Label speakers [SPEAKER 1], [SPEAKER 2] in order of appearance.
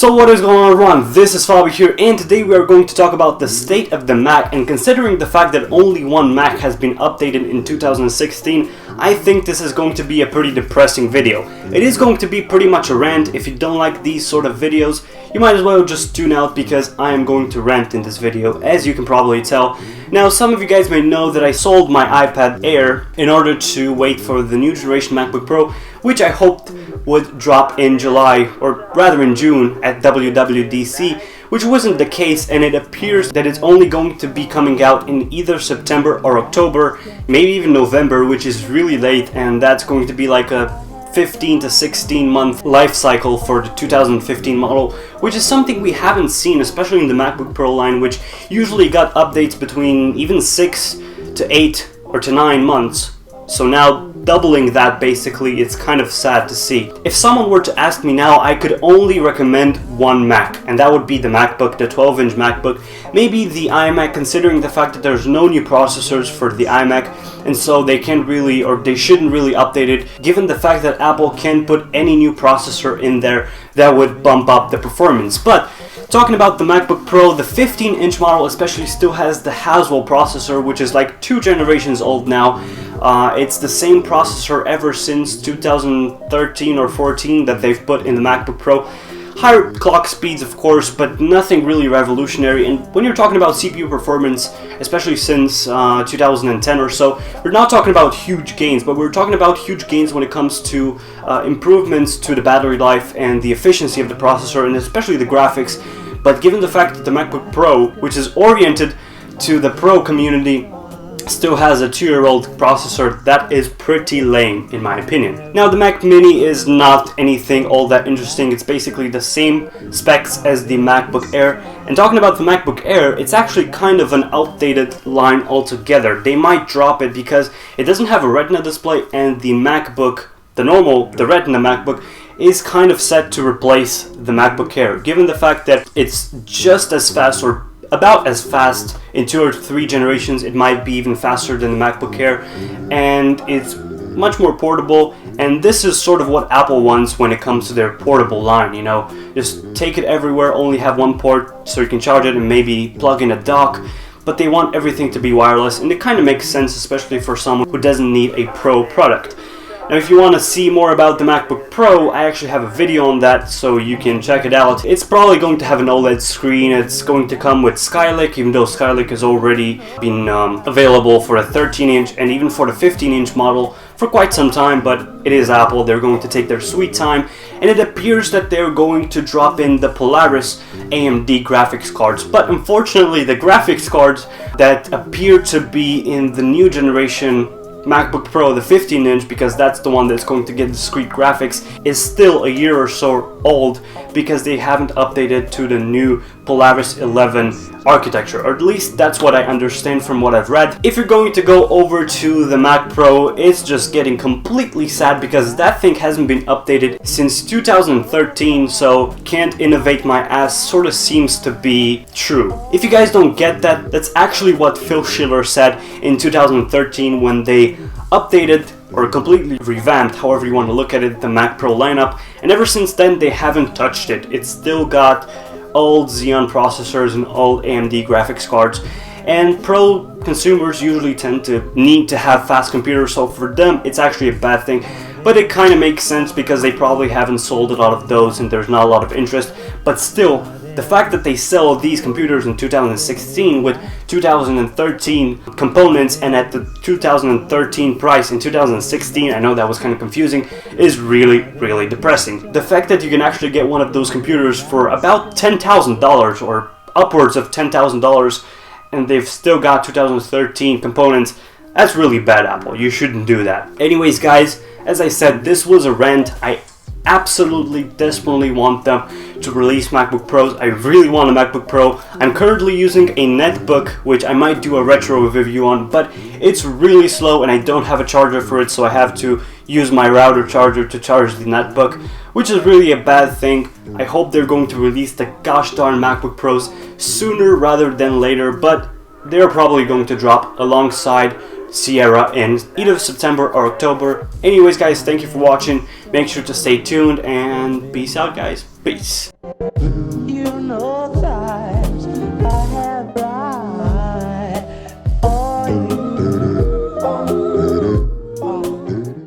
[SPEAKER 1] So what is going on, everyone? This is Fabi here, and today we are going to talk about the state of the Mac. And considering the fact that only one Mac has been updated in 2016, I think this is going to be a pretty depressing video. It is going to be pretty much a rant. If you don't like these sort of videos, you might as well just tune out because I am going to rant in this video, as you can probably tell. Now, some of you guys may know that I sold my iPad Air in order to wait for the new generation MacBook Pro, which I hoped would drop in July, or rather in June, at WWDC, which wasn't the case, and it appears that it's only going to be coming out in either September or October, maybe even November, which is really late, and that's going to be like a 15 to 16 month life cycle for the 2015 model, which is something we haven't seen, especially in the MacBook Pro line, which usually got updates between even 6 to 8 or to 9 months. So now doubling that, basically, it's kind of sad to see. If someone were to ask me now, I could only recommend one Mac, and that would be the MacBook, the 12-inch MacBook, maybe the iMac, considering the fact that there's no new processors for the iMac, and so they can't really, or they shouldn't really update it, given the fact that Apple can't put any new processor in there that would bump up the performance. But talking about the MacBook Pro, the 15-inch model especially still has the Haswell processor, which is like 2 generations old now. It's the same processor ever since 2013 or 14 that they've put in the MacBook Pro. Higher clock speeds, of course, but nothing really revolutionary. And when you're talking about CPU performance, especially since 2010 or so, we're not talking about huge gains, but we're talking about huge gains when it comes to improvements to the battery life and the efficiency of the processor, and especially the graphics. But given the fact that the MacBook Pro, which is oriented to the Pro community, still has a 2-year-old processor, that is pretty lame in my opinion. Now, the Mac Mini is not anything all that interesting. It's basically the same specs as the MacBook Air. And talking about the MacBook Air, it's actually kind of an outdated line altogether. They might drop it because it doesn't have a Retina display, and the MacBook, the Retina MacBook, is kind of set to replace the MacBook Air, given the fact that it's just as fast, or about as fast in 2 or 3 generations. It might be even faster than the MacBook Air, and it's much more portable. And this is sort of what Apple wants when it comes to their portable line, you know, just take it everywhere, only have one port so you can charge it and maybe plug in a dock, but they want everything to be wireless, and it kind of makes sense, especially for someone who doesn't need a Pro product. Now, if you want to see more about the MacBook Pro, I actually have a video on that, so you can check it out. It's probably going to have an OLED screen. It's going to come with Skylake, even though Skylake has already been available for a 13-inch and even for the 15-inch model for quite some time, but it is Apple. They're going to take their sweet time, and it appears that they're going to drop in the Polaris AMD graphics cards. But unfortunately, the graphics cards that appear to be in the new generation MacBook Pro, the 15-inch, because that's the one that's going to get discrete graphics, is still a year or so old because they haven't updated to the new Polaris 11 architecture, or at least that's what I understand from what I've read. If you're going to go over to the Mac Pro, it's just getting completely sad because that thing hasn't been updated since 2013, so can't innovate my ass sort of seems to be true. If you guys don't get that, that's actually what Phil Schiller said in 2013 when they updated or completely revamped, however you want to look at it, the Mac Pro lineup, and ever since then they haven't touched it. It's still got old Xeon processors and old AMD graphics cards, and Pro consumers usually tend to need to have fast computers, so for them it's actually a bad thing. But it kind of makes sense because they probably haven't sold a lot of those and there's not a lot of interest. But still, the fact that they sell these computers in 2016 with 2013 components and at the 2013 price in 2016, I know that was kind of confusing, is really, really depressing. The fact that you can actually get one of those computers for about $10,000 or upwards of $10,000 and they've still got 2013 components, that's really bad, Apple. You shouldn't do that. Anyways, guys, as I said, this was a rant. I absolutely desperately want them to release MacBook Pros. I really want a MacBook Pro. I'm currently using a netbook, which I might do a retro review on, but it's really slow and I don't have a charger for it, so I have to use my router charger to charge the netbook, which is really a bad thing. I hope they're going to release the gosh darn MacBook Pros sooner rather than later, but they're probably going to drop alongside Sierra in either September or October. Anyways, guys, thank you for watching. Make sure to stay tuned and peace out, guys. Peace.